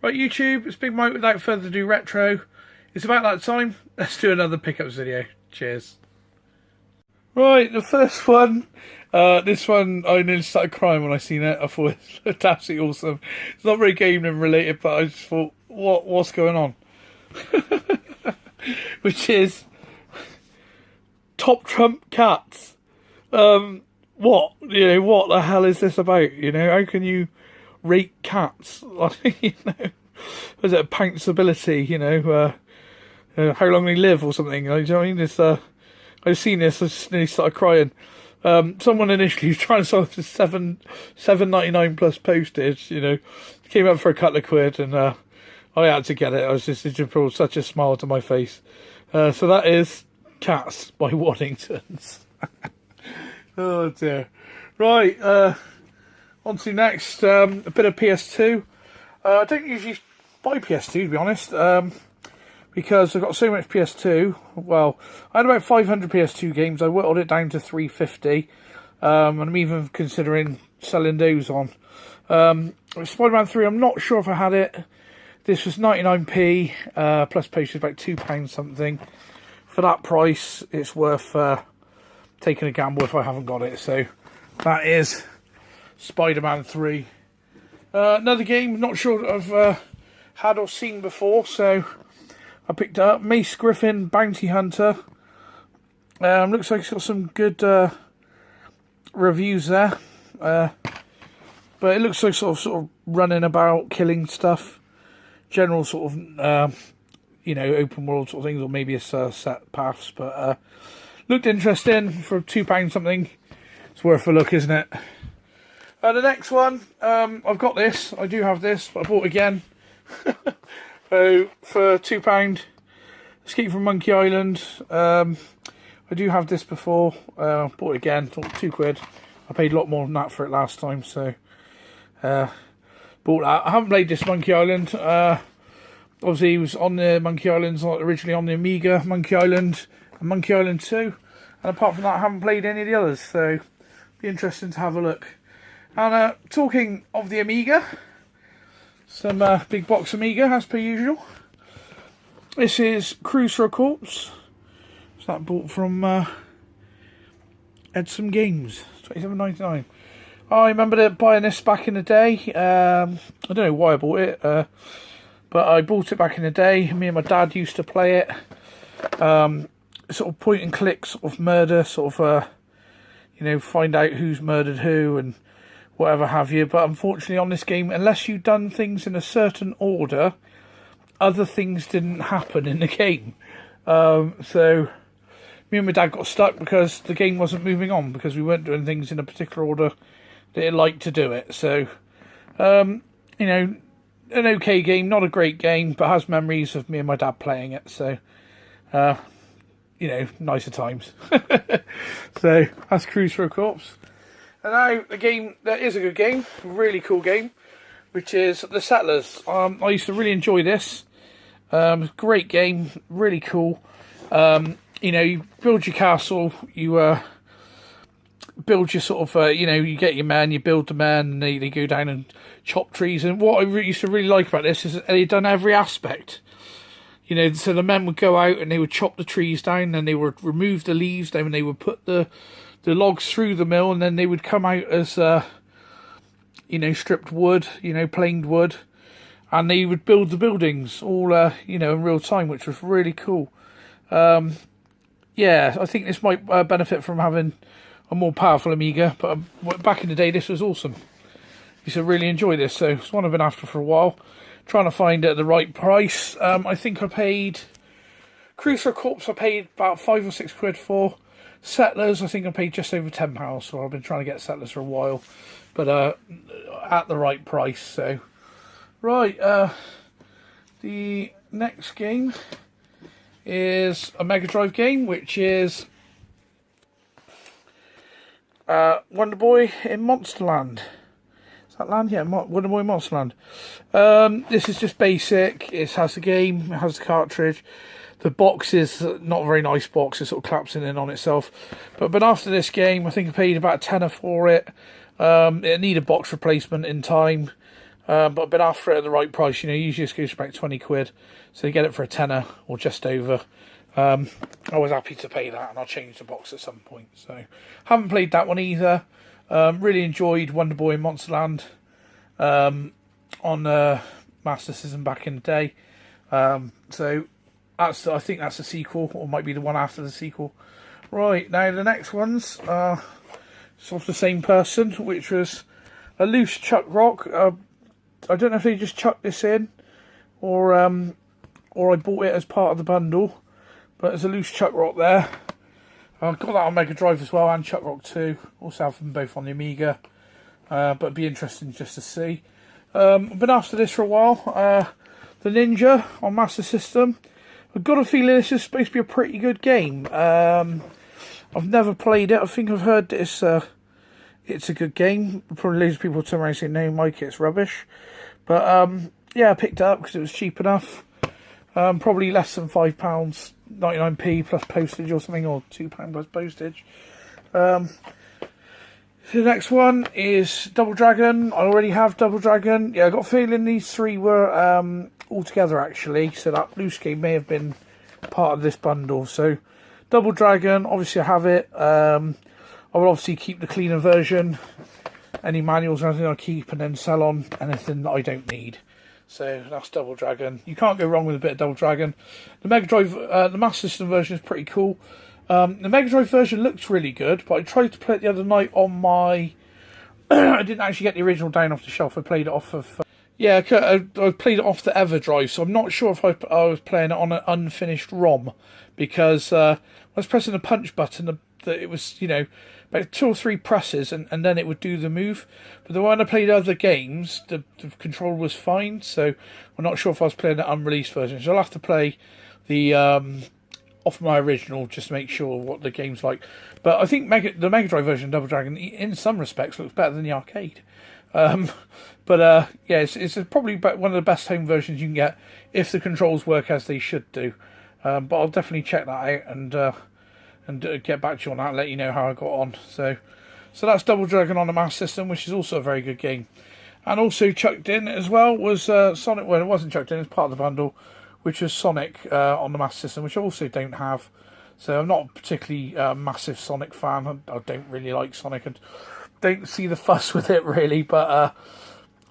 Right, YouTube, it's Big Mike. Without further ado, retro. It's about that time. Let's do another pickups video. Cheers. Right, the first one. This one, I nearly started crying when I seen it. I thought it looked absolutely awesome. It's not very gaming related, but I just thought, what's going on? Which is top trump cats. What? What the hell is this about? How can you rate cats? Like, was it a pounceability? How long they live or something? You know what I mean? It's I've seen this. I just nearly started crying. Someone initially was trying to sell it for $7.99 plus postage. Came up for a couple of quid, and I had to get it. I was just brought such a smile to my face. So that is Cats by Waddingtons. Oh dear. Right. On to next. A bit of PS2. I don't usually buy PS2 to be honest. Because I've got so much PS2. Well, I had about 500 PS2 games. I whittled it down to 350. And I'm even considering selling those on. Spider-Man 3, I'm not sure if I had it. This was 99p, plus postage about £2 something. For that price, it's worth taking a gamble if I haven't got it. So, that is Spider-Man 3. Another game, not sure I've had or seen before, so I picked it up. Mace Griffin Bounty Hunter. Looks like it's got some good reviews there. But it looks like sort of running about, killing stuff. General sort of, open world sort of things, or maybe it's set paths. But looked interesting for £2 something. It's worth a look, isn't it? The next one, I've got this. I do have this, but I bought it again. So for £2, Escape from Monkey Island. I do have this before. Bought it again, £2. I paid a lot more than that for it last time, so bought that. I haven't played this Monkey Island. Obviously, it was on the Monkey Islands originally on the Amiga, Monkey Island and Monkey Island 2. And apart from that, I haven't played any of the others, so be interesting to have a look. And talking of the Amiga, some big box Amiga as per usual. This is Cruise for a Corpse. It's that bought from Edson Games, $27.99. I remember buying this back in the day. I don't know why I bought it, but I bought it back in the day. Me and my dad used to play it. Sort of point and click sort of murder, sort of find out who's murdered who and whatever have you. But unfortunately on this game, unless you've done things in a certain order, other things didn't happen in the game. So me and my dad got stuck because the game wasn't moving on, because we weren't doing things in a particular order that it liked to do it. So an okay game, not a great game, but has memories of me and my dad playing it. So nicer times. So that's Cruise for a Corpse. And now the game that is a good game, a really cool game, which is The Settlers. I used to really enjoy this. Great game, really cool. You build your castle, you build your sort of, you get your men, you build the men, and they go down and chop trees. And what I used to really like about this is that they'd done every aspect. So the men would go out and they would chop the trees down, and they would remove the leaves, then they would put the logs through the mill, and then they would come out as, stripped wood, planed wood, and they would build the buildings all, in real time, which was really cool. Yeah, I think this might benefit from having a more powerful Amiga, but back in the day, this was awesome. I used to really enjoy this, so it's one I've been after for a while. Trying to find it at the right price. I think I paid Cruise for a Corpse. I paid about £5 or £6 for. Settlers, I think I paid just over £10. So I've been trying to get Settlers for a while, but at the right price. So right, the next game is a Mega Drive game, which is Wonder Boy in Monsterland. That land, yeah, Wonder Boy Monsterland. This is just basic. It has the game, it has the cartridge. The box is not a very nice box. It sort of collapsing in on itself. But after this game, I think I paid about a tenner for it. It needed box replacement in time. but I've been after it at the right price. You know, usually it goes for about 20 quid, so you get it for a tenner or just over. I was happy to pay that, and I'll change the box at some point. So, haven't played that one either. Really enjoyed Wonder Boy and Monsterland on Master System back in the day. So I think that's a sequel, or might be the one after the sequel. Right, now the next one's sort of the same person, which was a loose Chuck Rock. I don't know if they just chucked this in, or I bought it as part of the bundle. But there's a loose Chuck Rock there. I've got that on Mega Drive as well, and Chuck Rock 2. Also have them both on the Amiga. But it'd be interesting just to see. I've been after this for a while. The Ninja on Master System. I've got a feeling this is supposed to be a pretty good game. I've never played it. I think I've heard that it's a good game. Probably loads of people turn around and say, no, Mike, it's rubbish. But yeah, I picked it up because it was cheap enough. Probably less than £5, 99p plus postage or something, or £2 plus postage. The next one is Double Dragon. I already have Double Dragon. Yeah, I got a feeling these three were all together actually, so that loose game may have been part of this bundle. So Double Dragon, obviously I have it. I will obviously keep the cleaner version. Any manuals or anything I keep, and then sell on anything that I don't need. So that's Double Dragon. You can't go wrong with a bit of Double Dragon. The Mega Drive, the Master System version is pretty cool. The Mega Drive version looks really good, but I tried to play it the other night on my... I didn't actually get the original down off the shelf. I played it off of... I played it off the EverDrive, so I'm not sure if I was playing it on an unfinished ROM, because I was pressing the punch button, it was, you know, about 2 or 3 presses, and then it would do the move. But then when I played other games, the control was fine, so I'm not sure if I was playing the unreleased version. So I'll have to play the off my original just to make sure what the game's like. But I think the Mega Drive version of Double Dragon, in some respects, looks better than the arcade. Yeah, it's probably one of the best home versions you can get if the controls work as they should do. But I'll definitely check that out and get back to you on that, let you know how I got on. So that's Double Dragon on the Master System, which is also a very good game. And also chucked in as well was Sonic. Well, it wasn't chucked in; it's part of the bundle, which was Sonic on the Master System, which I also don't have. So I'm not a particularly massive Sonic fan. I don't really like Sonic and don't see the fuss with it really. But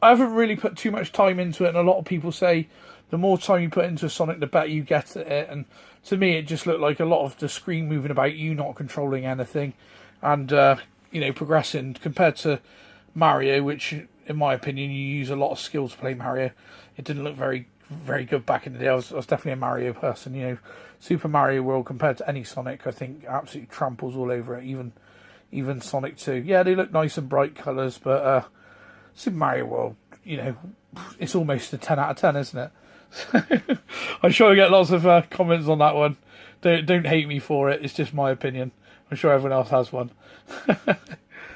I haven't really put too much time into it, and a lot of people say the more time you put into Sonic, the better you get at it. And to me, it just looked like a lot of the screen moving about, you not controlling anything, and you know, progressing compared to Mario, which, in my opinion, you use a lot of skill to play Mario. It didn't look very, very good back in the day. I was definitely a Mario person. You know, Super Mario World compared to any Sonic, I think absolutely tramples all over it. Even Sonic 2. Yeah, they look nice and bright colours, but Super Mario World, you know, it's almost a 10 out of 10, isn't it? I'm sure I get lots of comments on that one. Don't hate me for it. It's just my opinion. I'm sure everyone else has one.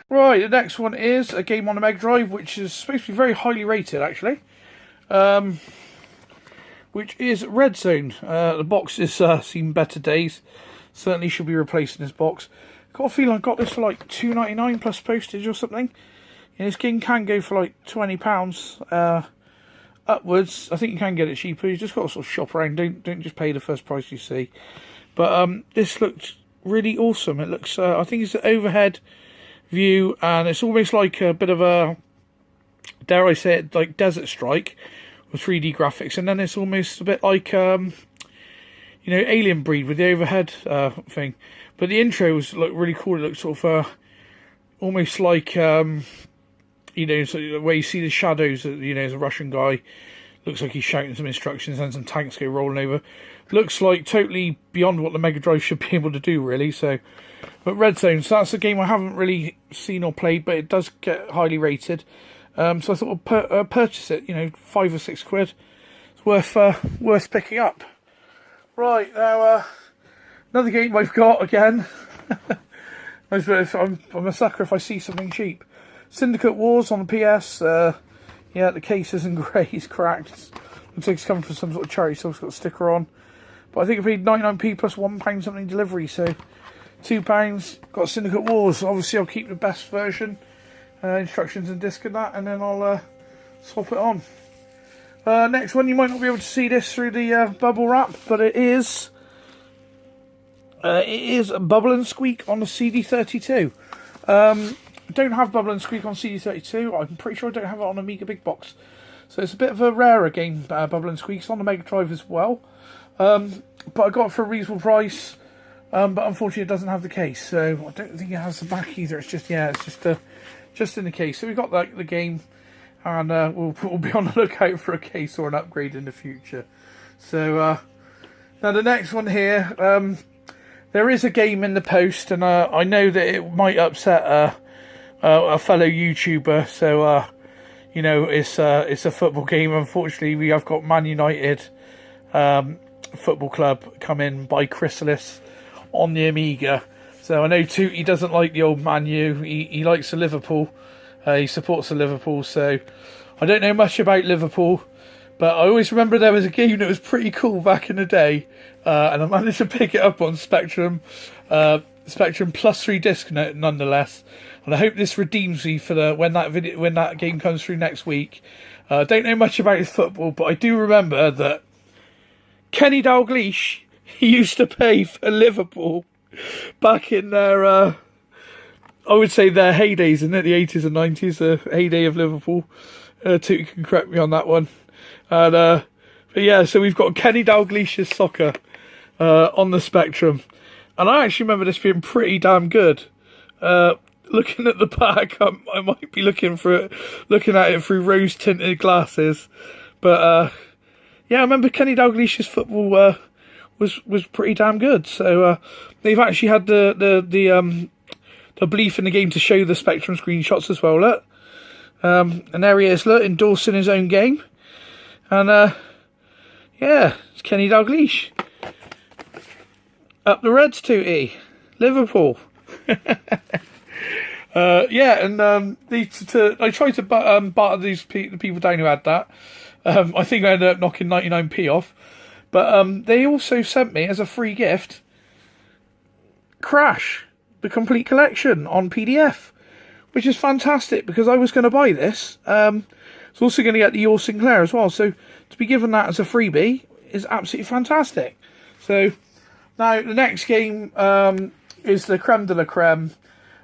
Right, the next one is a game on the Mega Drive, which is supposed to be very highly rated, actually. Which is Red Zone. The box has seen better days. Certainly should be replacing this box. Got a feeling I got this for like £2.99 plus postage or something. And this game can go for like £20 upwards. I think you can get it cheaper. You just got to sort of shop around. Don't just pay the first price you see. But this looked really awesome. It looks, I think it's an overhead view, and it's almost like a bit of a, dare I say it, like Desert Strike with 3D graphics. And then it's almost a bit like, you know, Alien Breed with the overhead thing. But the intro was like really cool. It looked sort of almost like, you know, so where you see the shadows, you know, there's a Russian guy, looks like he's shouting some instructions and some tanks go rolling over. Looks like totally beyond what the Mega Drive should be able to do, really. So, but Red Zone, so that's a game I haven't really seen or played, but it does get highly rated. So I thought I'd purchase it, you know, £5 or £6. It's worth picking up. Right, now, another game I've got again. I'm a sucker if I see something cheap. Syndicate Wars on the PS. Yeah, the case isn't great, it's cracked. Looks like it's coming from some sort of charity, so it's got a sticker on. But I think I paid 99p plus £1 something delivery, so £2. Got Syndicate Wars. Obviously, I'll keep the best version, instructions and disc and that, and then I'll swap it on. Next one, you might not be able to see this through the bubble wrap, but it is Bubble and Squeak on the CD32. I don't have Bubble and Squeak on CD32. I'm pretty sure I don't have it on Amiga Big Box. So it's a bit of a rarer game, Bubble and Squeak. It's on the Mega Drive as well. But I got it for a reasonable price. But unfortunately it doesn't have the case. So I don't think it has the back either. It's just, yeah, it's just in the case. So we got the game. And we'll be on the lookout for a case or an upgrade in the future. So now the next one here, there is a game in the post, and I know that it might upset a fellow YouTuber. So you know, it's a football game. Unfortunately, we have got Man United Football Club come in by Chrysalis on the Amiga. So I know Tootie doesn't like the old Man U. He likes the Liverpool. He supports the Liverpool, so I don't know much about Liverpool, but I always remember there was a game that was pretty cool back in the day, and I managed to pick it up on Spectrum Plus 3 disc nonetheless. And I hope this redeems me for when that game comes through next week. I don't know much about his football, but I do remember that Kenny Dalglish, he used to play for Liverpool back in their I would say their heydays, isn't it? The 80s and 90s, the heyday of Liverpool. Tootie can correct me on that one. And but yeah, so we've got Kenny Dalglish's Soccer on the Spectrum. And I actually remember this being pretty damn good. Looking at the back, I might be looking at it through rose-tinted glasses. But yeah, I remember Kenny Dalglish's football was pretty damn good. So they've actually had the belief in the game to show the Spectrum screenshots as well, look. And there he is, look, endorsing his own game. And, yeah, it's Kenny Dalglish. Up the Reds, Tootie. Liverpool. Yeah, and I tried to barter the people down who had that. I think I ended up knocking 99p off. But they also sent me, as a free gift, Crash, the complete collection on PDF, which is fantastic because I was going to buy this. It's also going to get the Your Sinclair as well, so to be given that as a freebie is absolutely fantastic. So now the next game is the creme de la creme.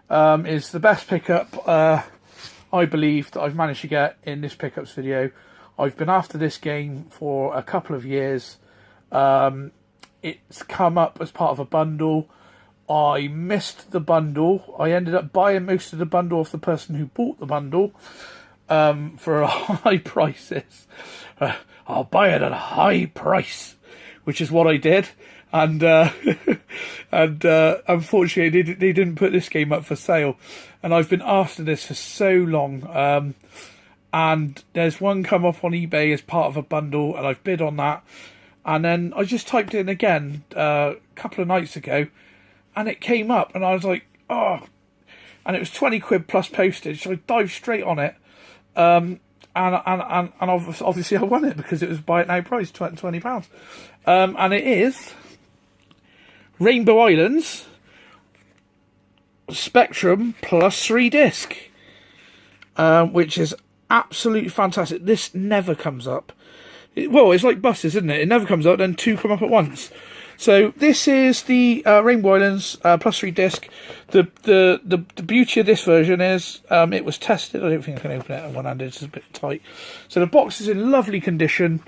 Is the best pickup I believe that I've managed to get in this pickups video. I've been after this game for a couple of years. It's come up as part of a bundle. I missed the bundle. I ended up buying most of the bundle off the person who bought the bundle for a high prices. I'll buy it at a high price, which is what I did. And unfortunately, they didn't put this game up for sale. And I've been after this for so long. And there's one come up on eBay as part of a bundle, and I've bid on that. And then I just typed it in again a couple of nights ago. And it came up, and I was like, oh. And it was 20 quid plus postage, so I dived straight on it. And obviously I won it because it was buy it now price, £20. And it is Rainbow Islands Spectrum Plus 3 disc, which is absolutely fantastic. This never comes up. Well, it's like buses, isn't it? It never comes up, then two come up at once. So this is the Rainbow Islands Plus 3 disc. The beauty of this version is it was tested. I don't think I can open it at one hand. It's a bit tight. So the box is in lovely condition,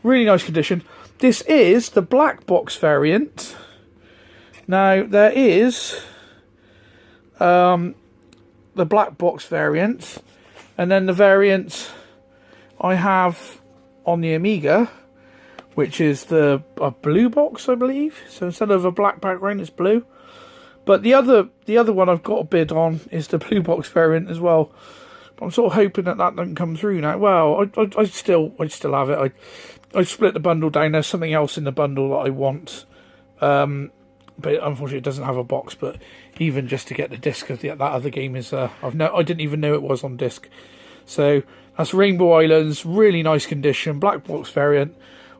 really nice condition. This is the black box variant. Now there is the black box variant, and then the variant I have on the Amiga, which is a blue box, I believe. So instead of a black background, it's blue. But the other one I've got a bid on is the blue box variant as well. But I'm sort of hoping that doesn't come through now. Well, I'd still have it. I split the bundle down. There's something else in the bundle that I want, but unfortunately it doesn't have a box. But even just to get the disc of that other game is I didn't even know it was on disc. So that's Rainbow Islands, really nice condition, black box variant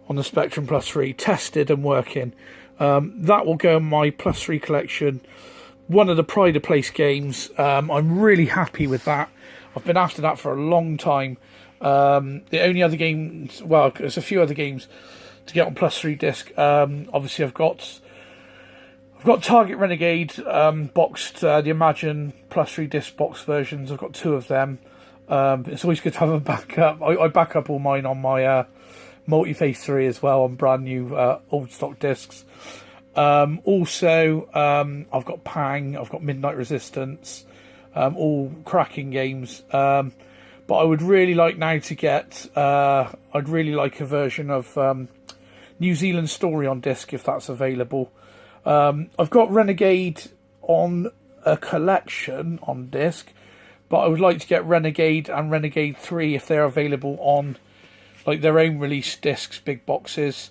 on the Spectrum Plus 3, tested and working. That will go in my Plus 3 collection. One of the pride of place games. I'm really happy with that. I've been after that for a long time. The only other games, well, there's a few other games to get on +3 disc. Obviously, I've got Target Renegade boxed, the Imagine +3 disc box versions. I've got 2 of them. It's always good to have a backup. I back up all mine on my Multi-Phase 3 as well, on brand new old stock discs. Also, I've got Pang, I've got Midnight Resistance, all cracking games. But I would really like now to get, I'd really like a version of New Zealand Story on disc, if that's available. I've got Renegade on a collection on disc, but I would like to get Renegade and Renegade 3 if they're available on like their own release discs, big boxes.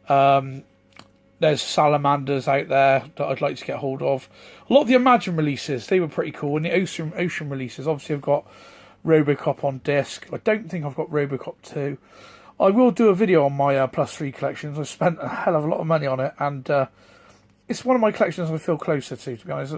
There's Salamanders out there that I'd like to get hold of. A lot of the Imagine releases, they were pretty cool. And the Ocean releases, obviously I've got Robocop on disc. I don't think I've got Robocop 2. I will do a video on my +3 collections. I spent a hell of a lot of money on it, and it's one of my collections I feel closer to be honest.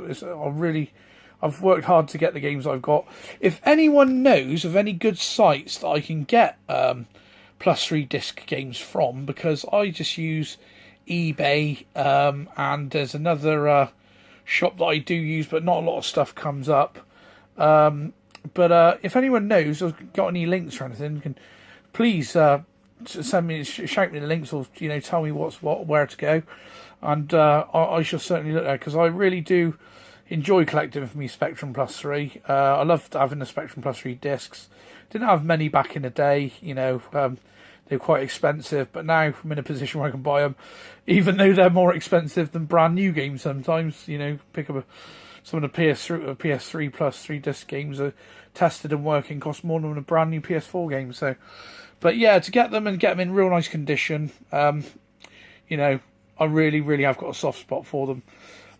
I've worked hard to get the games I've got. If anyone knows of any good sites that I can get +3 disc games from, because I just use eBay, and there's another shop that I do use, but not a lot of stuff comes up. But if anyone knows or got any links or anything, can please send me, shout me the links, or tell me where to go, and I shall certainly look there, because I really do enjoy collecting for me Spectrum +3. I loved having the Spectrum +3 discs. Didn't have many back in the day, they're quite expensive, but now I'm in a position where I can buy them, even though they're more expensive than brand new games sometimes. Pick up some of the PS3 +3 disc games are tested and working, cost more than a brand new PS4 game. So, but yeah, to get them and get them in real nice condition, I really, really have got a soft spot for them.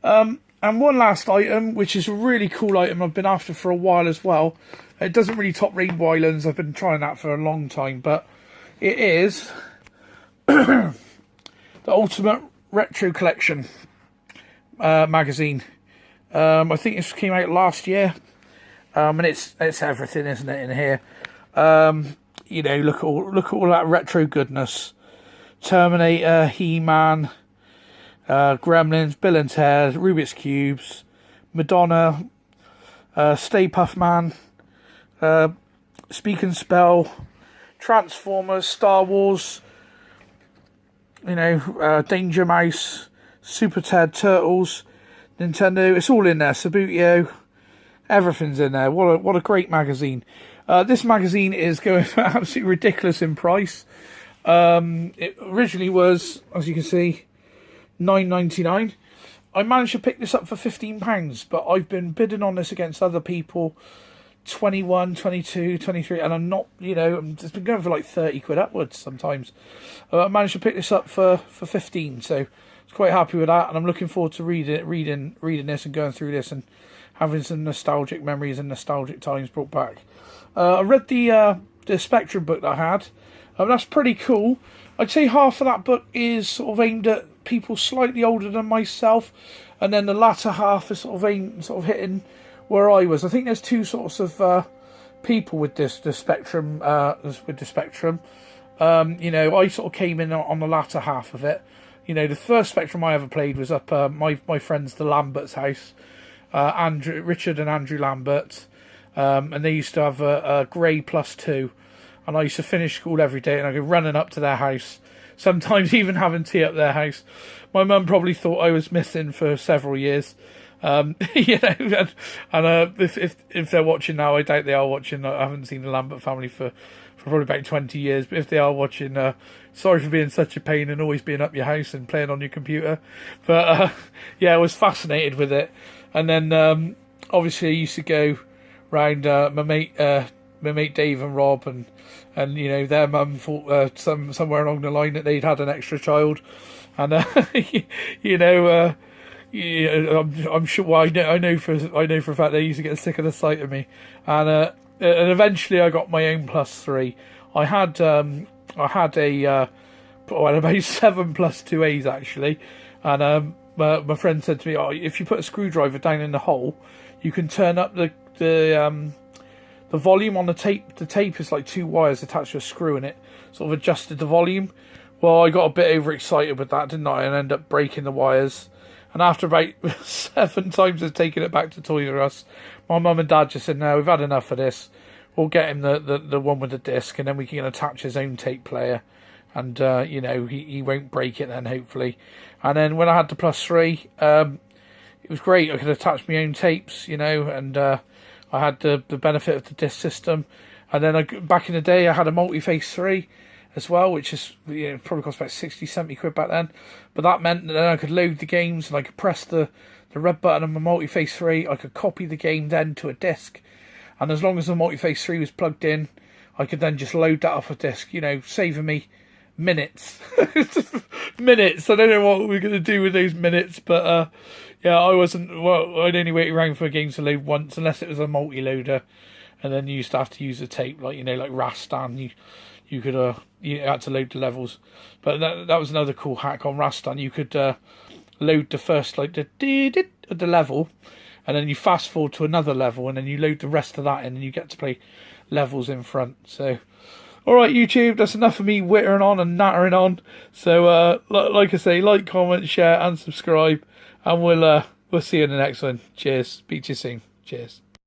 And one last item, which is a really cool item I've been after for a while as well. It doesn't really top Rainbow Islands. I've been trying that for a long time, but it is the Ultimate Retro Collection magazine. I think this came out last year, and it's everything, isn't it, in here? Look at all that retro goodness: Terminator, He-Man, Gremlins, Bill and Ted, Rubik's Cubes, Madonna, Stay Puft Man, Speak and Spell, Transformers, Star Wars, Danger Mouse, Super Ted, Turtles, Nintendo. It's all in there. Sabutio, everything's in there. What a great magazine. This magazine is going for absolutely ridiculous in price. It originally was, as you can see, £9.99. I managed to pick this up for £15, but I've been bidding on this against other people, 21, 22, 23, and I'm not, it's been going for like 30 quid upwards sometimes. I managed to pick this up for 15, so I was quite happy with that, and I'm looking forward to reading this and going through this and having some nostalgic memories and nostalgic times brought back. I read the Spectrum book that I had. That's pretty cool. I'd say half of that book is sort of aimed at people slightly older than myself, and then the latter half is sort of hitting where I was. I think there's two sorts of people with the Spectrum. I sort of came in on the latter half of it. The first Spectrum I ever played was up my friends the Lambert's house, Richard and Andrew Lambert, and they used to have a Grey +2, and I used to finish school every day and I'd go running up to their house, sometimes even having tea at their house. My mum probably thought I was missing for several years. And if they're watching now, I doubt they are watching. I haven't seen the Lambert family for probably about 20 years, but if they are watching, sorry for being such a pain and always being up your house and playing on your computer. But I was fascinated with it. And then obviously I used to go round my mate Dave and Rob, and their mum thought somewhere along the line that they'd had an extra child, and I'm sure. Well, I know for a fact they used to get sick of the sight of me, and eventually I got my own +3. I had about 7 +2As actually, and my friend said to me, "Oh, if you put a screwdriver down in the hole, you can turn up the the volume on the tape. The tape is like 2 wires attached to a screw, and it sort of adjusted the volume. Well, I got a bit overexcited with that, didn't I? And ended up breaking the wires. And after about 7 times of taking it back to Toys R Us, my mum and dad just said, no, we've had enough of this. We'll get him the one with the disc, and then we can attach his own tape player. And, you know, he won't break it then, hopefully. And then when I had the +3, it was great. I could attach my own tapes, you know, and I had the benefit of the disc system. And then back in the day, I had a multi-face 3 as well, which is, you know, probably cost about 60, 70 quid back then. But that meant that then I could load the games, and I could press the red button on my multi-face 3. I could copy the game then to a disc. And as long as the multi-face 3 was plugged in, I could then just load that off a disc, you know, saving me minutes. Minutes. I don't know what we're going to do with those minutes, but yeah, I'd only wait around for games to load once, unless it was a multi-loader, and then you used to have to use a tape, like, you know, like Rastan, you could you had to load the levels. But that was another cool hack on Rastan. You could load the first, like, the level, and then you fast forward to another level, and then you load the rest of that in, and you get to play levels in front. So, alright, YouTube, that's enough of me whittering on and nattering on. So, like I say, like, comment, share, and subscribe, and we'll see you in the next one. Cheers. Speak to you soon. Cheers.